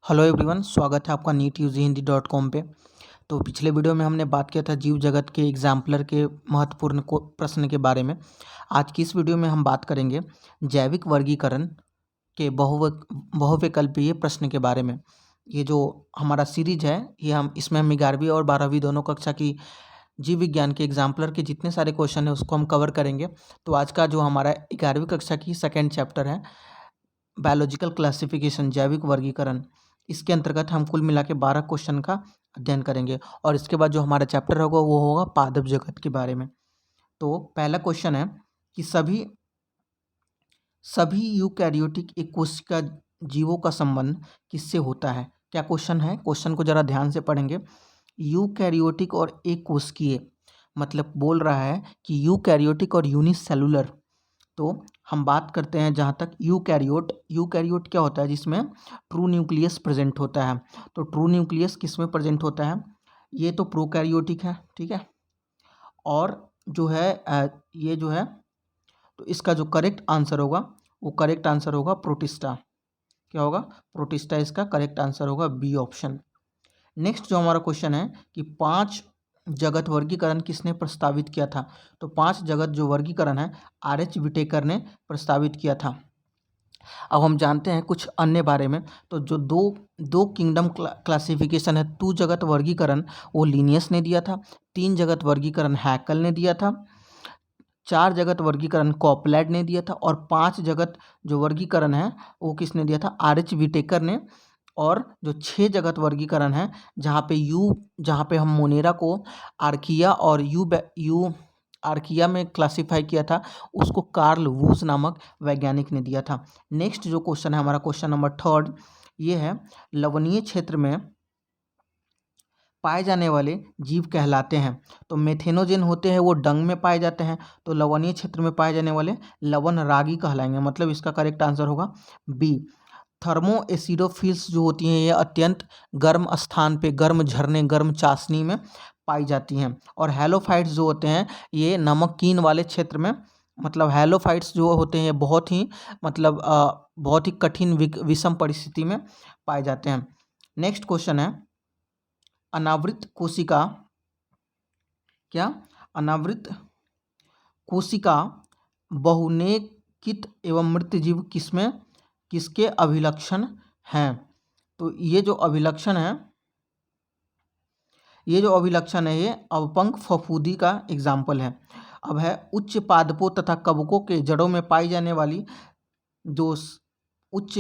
Hello everyone, स्वागत है आपका नीट यूजी हिंदी .com पे। तो पिछले वीडियो में हमने बात किया था जीव जगत के एग्जाम्पलर के महत्वपूर्ण प्रश्न के बारे में। आज की इस वीडियो में हम बात करेंगे जैविक वर्गीकरण के बहुविकल्पीय प्रश्न के बारे में। ये जो हमारा सीरीज है, ये हम 11वीं और 12वीं दोनों कक्षा की जीव विज्ञान के एग्जाम्पलर के जितने सारे क्वेश्चन है उसको हम कवर करेंगे। तो आज का जो हमारा 11वीं कक्षा की सेकेंड चैप्टर है बायोलॉजिकल क्लासिफिकेशन, जैविक वर्गीकरण, इसके अंतर्गत हम कुल मिला के 12 क्वेश्चन का अध्ययन करेंगे। और इसके बाद जो हमारा चैप्टर होगा वो होगा पादप जगत के बारे में। तो पहला क्वेश्चन है कि सभी यूकैरियोटिक एक कोशिका जीवों का संबंध किससे होता है। क्या क्वेश्चन है, क्वेश्चन को जरा ध्यान से पढ़ेंगे। यूकैरियोटिक और एक कोशिकीय मतलब बोल रहा है कि यूकैरियोटिक और यूनिसेलुलर। तो हम बात करते हैं जहाँ तक यूकैरियोट क्या होता है, जिसमें ट्रू न्यूक्लियस प्रेजेंट होता है। तो ट्रू न्यूक्लियस किस में प्रेजेंट होता है, ये तो प्रोकैरियोटिक है, ठीक है। और जो है ये जो है, तो इसका जो करेक्ट आंसर होगा वो करेक्ट आंसर होगा प्रोटिस्टा। क्या होगा, प्रोटिस्टा इसका करेक्ट आंसर होगा, बी ऑप्शन। नेक्स्ट जो हमारा क्वेश्चन है कि 5 जगत वर्गीकरण किसने प्रस्तावित किया था। तो 5 जगत जो वर्गीकरण है आर.एच. विटेकर ने प्रस्तावित किया था। अब हम जानते हैं कुछ अन्य बारे में। तो जो दो किंगडम क्लासिफिकेशन है, 2 जगत वर्गीकरण वो लिनियस ने दिया था, 3 जगत वर्गीकरण हैकल ने दिया था, 4 जगत वर्गीकरण कॉपलैड ने दिया था, और 5 जगत जो वर्गीकरण है वो किसने दिया था, आर.एच. विटेकर ने। और जो 6 जगत वर्गीकरण है जहाँ पे हम मोनेरा को आर्किया और यू आर्किया में क्लासिफाई किया था, उसको कार्ल वूस नामक वैज्ञानिक ने दिया था। नेक्स्ट जो क्वेश्चन है हमारा, क्वेश्चन नंबर 3, ये है लवणीय क्षेत्र में पाए जाने वाले जीव कहलाते हैं। तो मेथेनोजेन होते हैं वो डंग में पाए जाते हैं, तो लवणीय क्षेत्र में पाए जाने वाले लवण रागी कहलाएंगे। मतलब इसका करेक्ट आंसर होगा बी। थर्मो एसिडोफिल्स जो होती हैं ये अत्यंत गर्म स्थान पे, गर्म झरने, गर्म चाशनी में पाई जाती हैं। और हैलोफाइट्स जो होते हैं ये नमकीन वाले क्षेत्र में, मतलब हैलोफाइट्स जो होते हैं ये बहुत ही बहुत ही कठिन विषम परिस्थिति में पाए जाते हैं। नेक्स्ट क्वेश्चन है अनावृत कोशिका, क्या अनावृत कोशिका बहुनेकित एवं मृत जीव किसके अभिलक्षण हैं। तो ये जो अभिलक्षण है ये अवपंक फफूंदी का एग्जाम्पल है। अब है उच्च पादपों तथा कवकों के जड़ों में पाई जाने वाली जो उच्च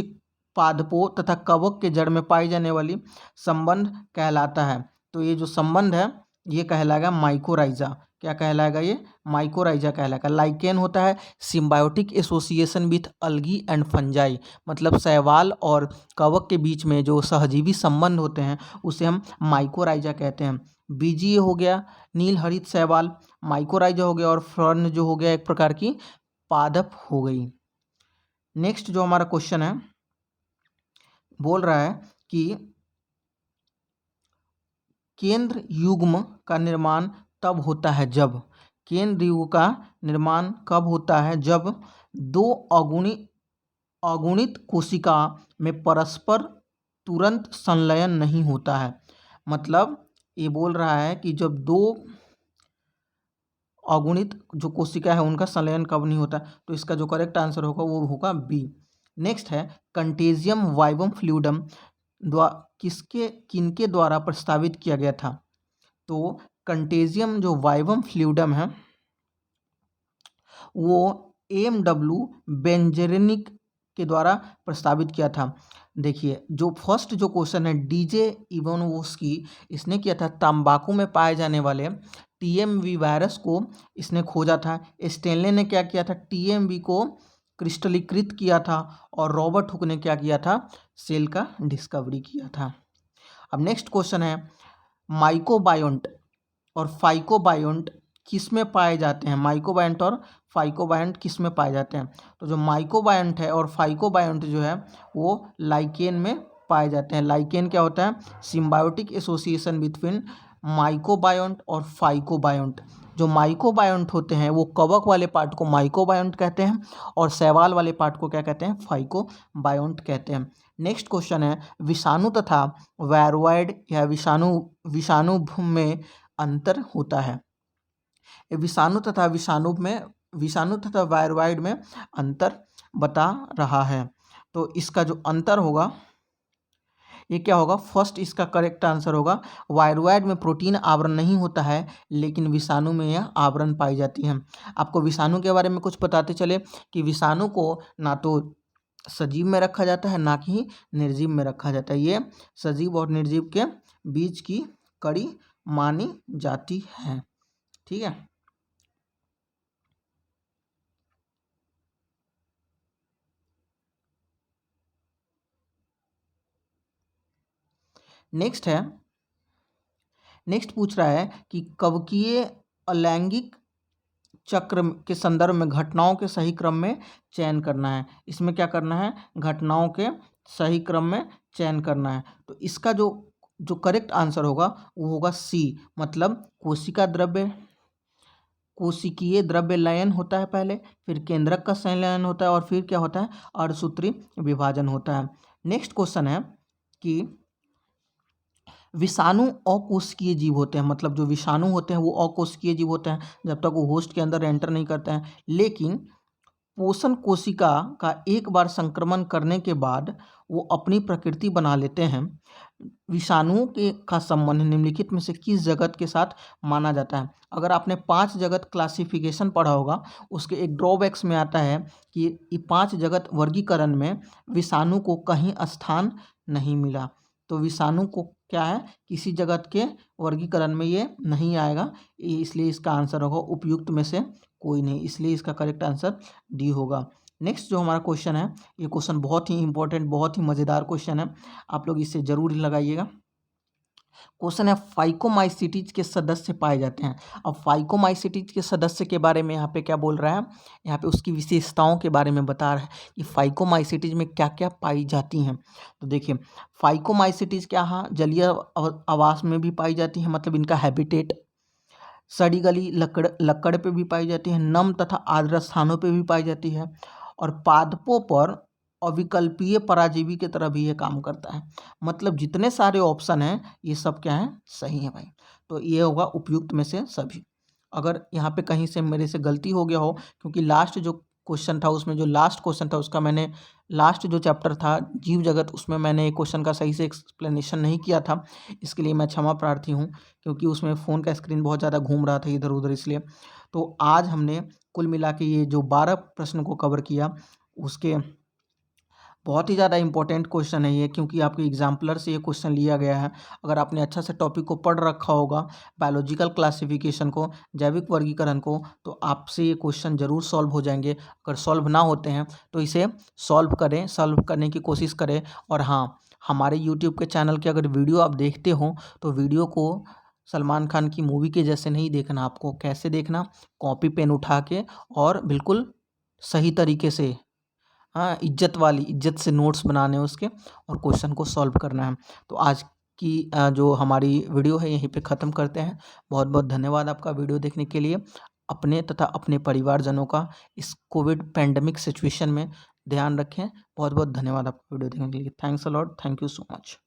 पादपों तथा कवक के जड़ में पाई जाने वाली संबंध कहलाता है। तो ये जो संबंध है ये कहलाएगा माइकोराइजा। क्या कहलाएगा, ये माइकोराइजा कहलाएगा। लाइकेन होता है symbiotic association with algae and fungi, मतलब शैवाल और कवक के बीच में जो सहजीवी संबंध होते हैं उसे हम माइकोराइजा कहते हैं। बीजीए हो गया नील हरित शैवाल, माइकोराइजा हो गया, और फर्न जो हो गया एक प्रकार की पादप हो गई। नेक्स्ट जो हमारा क्वेश्चन है बोल रहा है कि केंद्र युग्म का निर्माण तब होता है जब, केंद्र युग्म का निर्माण कब होता है, जब 2 अगुणित कोशिका में परस्पर तुरंत संलयन नहीं होता है। मतलब ये बोल रहा है कि जब 2 अगुणित जो कोशिका है उनका संलयन कब नहीं होता। तो इसका जो करेक्ट आंसर होगा वो होगा बी। नेक्स्ट है कंटेजियम वाइवम फ्लूइडम किनके द्वारा प्रस्तावित किया गया था। तो कंटेजियम जो वाइवम फ्लूइडम है वो एम.डब्ल्यू. बेंजेरिनिक के द्वारा प्रस्तावित किया था। देखिए जो फर्स्ट जो क्वेश्चन है डीजे इवानोव्स्की, इसने किया था तंबाकू में पाए जाने वाले टीएमवी वायरस को इसने खोजा था। स्टेनले ने क्या किया था, टीएमवी को क्रिस्टलीकृत किया था। और रॉबर्ट हुक ने क्या किया था, सेल का डिस्कवरी किया था। अब नेक्स्ट क्वेश्चन है माइकोबायोंट और फाइकोबायोंट किस में पाए जाते हैं। माइकोबायोंट और फाइकोबायोंट किस में पाए जाते हैं। तो जो माइकोबायोंट है और फाइकोबायोंट जो है वो लाइकेन में पाए जाते हैं। लाइकेन क्या होता है, सिम्बायोटिक एसोसिएशन बिटवीन माइकोबायोंट और फाइकोबायोंट। जो माइकोबायोंट होते हैं वो कवक वाले पार्ट को माइकोबायोंट कहते हैं और शैवाल वाले पार्ट को क्या कहते हैं, फाइकोबायोंट कहते हैं। नेक्स्ट क्वेश्चन है, विषाणु तथा वायरॉइड या विषाणु में अंतर होता है। विषाणु तथा वायरॉइड में अंतर बता रहा है। तो इसका जो अंतर होगा ये क्या होगा, फर्स्ट इसका करेक्ट आंसर होगा, वायरॉइड में प्रोटीन आवरण नहीं होता है लेकिन विषाणु में यह आवरण पाई जाती है। आपको विषाणु के बारे में कुछ बताते चले कि विषाणु को ना तो सजीव में रखा जाता है ना कि निर्जीव में रखा जाता है, ये सजीव और निर्जीव के बीच की कड़ी मानी जाती है। ठीक है, नेक्स्ट पूछ रहा है कि कवकीय अलैंगिक चक्र के संदर्भ में घटनाओं के सही क्रम में चयन करना है। इसमें क्या करना है, घटनाओं के सही क्रम में चयन करना है। तो इसका जो जो करेक्ट आंसर होगा वो होगा सी, मतलब कोशिकीय द्रव्य लयन होता है पहले, फिर केंद्रक का संलयन होता है और फिर क्या होता है, अर्धसूत्री विभाजन होता है। नेक्स्ट क्वेश्चन है कि विषाणु अकोशिकीय जीव होते हैं, मतलब जो विषाणु होते हैं वो अकोशिकीय जीव होते हैं जब तक वो होस्ट के अंदर एंटर नहीं करते हैं, लेकिन पोषण कोशिका का एक बार संक्रमण करने के बाद वो अपनी प्रकृति बना लेते हैं। विषाणुओं के का संबंध निम्नलिखित में से किस जगत के साथ माना जाता है। अगर आपने 5 जगत क्लासिफिकेशन पढ़ा होगा, उसके एक ड्रॉबैक्स में आता है कि ये 5 जगत वर्गीकरण में विषाणु को कहीं स्थान नहीं मिला। तो विषाणु को क्या है, किसी जगत के वर्गीकरण में ये नहीं आएगा, इसलिए इसका आंसर होगा उपयुक्त में से कोई नहीं, इसलिए इसका करेक्ट आंसर डी होगा। नेक्स्ट जो हमारा क्वेश्चन है, ये क्वेश्चन बहुत ही इंपॉर्टेंट, बहुत ही मज़ेदार क्वेश्चन है, आप लोग इसे जरूर लगाइएगा। क्वेश्चन है, फाइकोमाइसिटीज के सदस्य पाए जाते हैं। अब फाइकोमाइसिटीज के सदस्य के बारे में यहाँ पे क्या बोल रहा है, यहाँ पे उसकी विशेषताओं के बारे में बता रहा है कि फाइकोमाइसिटीज में क्या क्या पाई जाती हैं। तो देखिए, फाइकोमाइसिटीज क्या, हाँ, जलीय आवास में भी पाई जाती है, मतलब इनका हैबिटेट, सड़ी गली लकड़ पे भी पाई जाती है, नम तथा आर्द्र स्थानों पे भी पाई जाती है, और पादपों पर अविकल्पीय पराजीवी की तरह भी ये काम करता है। मतलब जितने सारे ऑप्शन हैं ये सब क्या है, सही है भाई। तो ये होगा उपयुक्त में से सभी। अगर यहाँ पे कहीं से मेरे से गलती हो गया हो, क्योंकि लास्ट जो क्वेश्चन था उसमें, जो लास्ट क्वेश्चन था उसका मैंने, लास्ट जो चैप्टर था जीव जगत, उसमें मैंने एक क्वेश्चन का सही से एक्सप्लेनेशन नहीं किया था, इसके लिए मैं क्षमा प्रार्थी हूँ, क्योंकि उसमें फ़ोन का स्क्रीन बहुत ज़्यादा घूम रहा था इधर उधर, इसलिए। तो आज हमने कुल मिला के ये जो 12 प्रश्न को कवर किया, उसके बहुत ही ज़्यादा इंपॉर्टेंट क्वेश्चन है ये, क्योंकि आपके एग्जाम्पलर से ये क्वेश्चन लिया गया है। अगर आपने अच्छा से टॉपिक को पढ़ रखा होगा, बायोलॉजिकल क्लासिफिकेशन को, जैविक वर्गीकरण को, तो आपसे ये क्वेश्चन ज़रूर सॉल्व हो जाएंगे। अगर सॉल्व ना होते हैं तो इसे सॉल्व करने की कोशिश करें। और हाँ, हमारे यूट्यूब के चैनल के अगर वीडियो आप देखते हो तो वीडियो को सलमान खान की मूवी के जैसे नहीं देखना, आपको कैसे देखना, कॉपी पेन उठा के और बिल्कुल सही तरीके से, हाँ, इज्जत से नोट्स बनाने हैं उसके, और क्वेश्चन को सॉल्व करना है। तो आज की जो हमारी वीडियो है यहीं पे ख़त्म करते हैं। बहुत बहुत धन्यवाद आपका वीडियो देखने के लिए। अपने तथा अपने परिवारजनों का इस कोविड पैंडेमिक सिचुएशन में ध्यान रखें। बहुत बहुत धन्यवाद आपका वीडियो देखने के लिए। Thanks a lot, thank you so much.